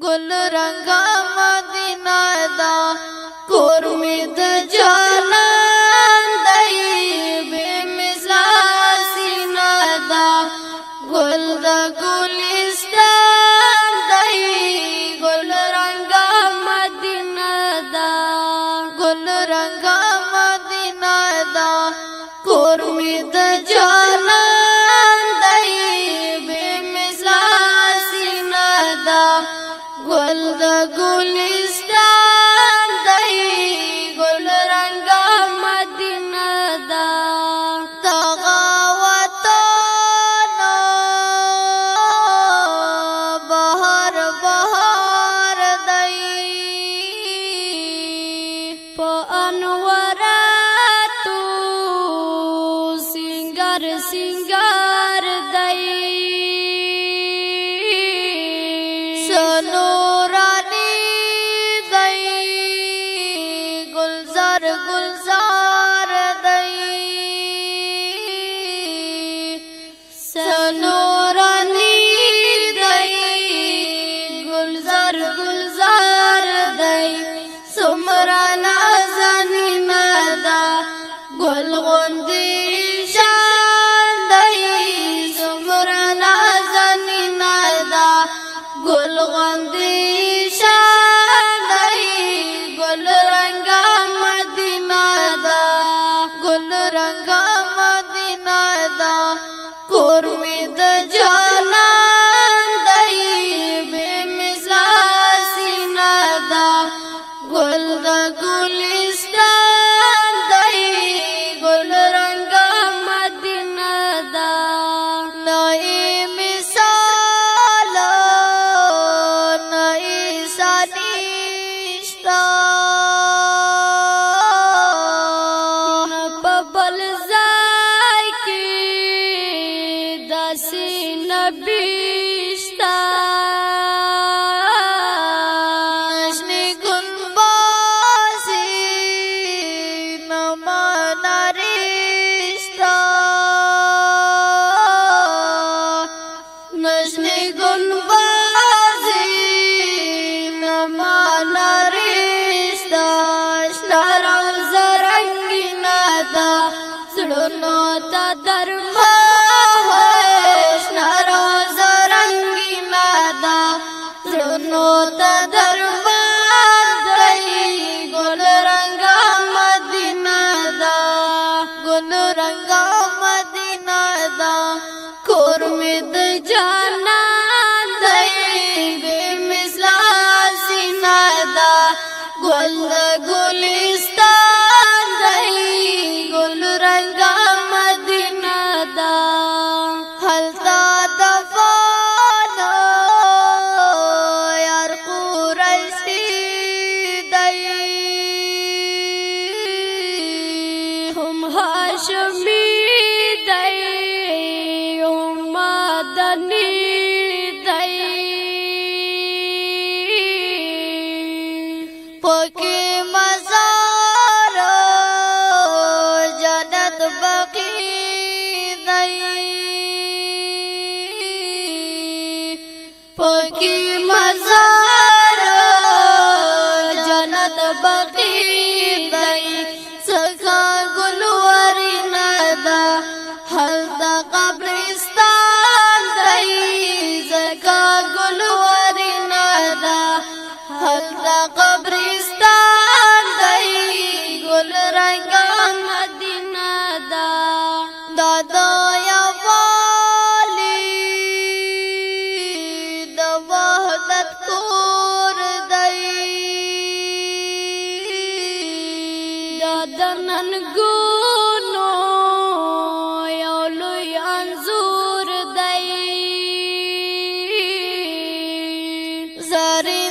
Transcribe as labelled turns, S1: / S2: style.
S1: گل رنگا مدینہ دا کور می د جانان دی بے مثال سینا دا گل دا گلستان دی گل رنگا مدینہ دا گل رنگا مدینہ دا کور می د جانان دی بے مثال سینا دا گل دا گلستان دی گل رنگا مدینہ دا تغاوتانا بہار بہار دی پا انوراتو سنگر سنگر دی سنورانی دی گلزار گلزار دی سنورانی دی گلزار گلزار دی سمرانا زنینا دا گل غندی شان دی سمرانا زنینا دا گل غندی شان دی گل رنگا مدینہ دا گل رنگا مدینہ دا کور می د جانان دی بے مثال سینا دا گل دا گلستان دی گل رنگا مدینہ دا نئی مثال نئی سانیشتا پبل زائی کی داسی نبیشتا نشنی گنبازی نمانا رشتا نشنی گنبازی نمانا رشتا شنا روز رنگی نادا سڑنو تا درما شنا روز رنگی نادا سڑنو تا درما دی گل رنگا مدینہ دا گل رنگا مدینہ دا کور می د جانان دی بے مثال سینا دا گل دا گلستان دی گل رنگا مدینہ دا حلتا دفانا یار قریشی دی ہم ہاشمی دی ہم مدنی دی پکی مزار جنت بقی دی پکی مزار جنت بقی دی سکا گلواری نادا حلتا قبرستان دی سکا گلواری نادا حلتا قبرستان دی گل رنگا مدینہ دا دادا یا والی د وحدت کور دی دادا ننگونو یو لوی انزور دی زری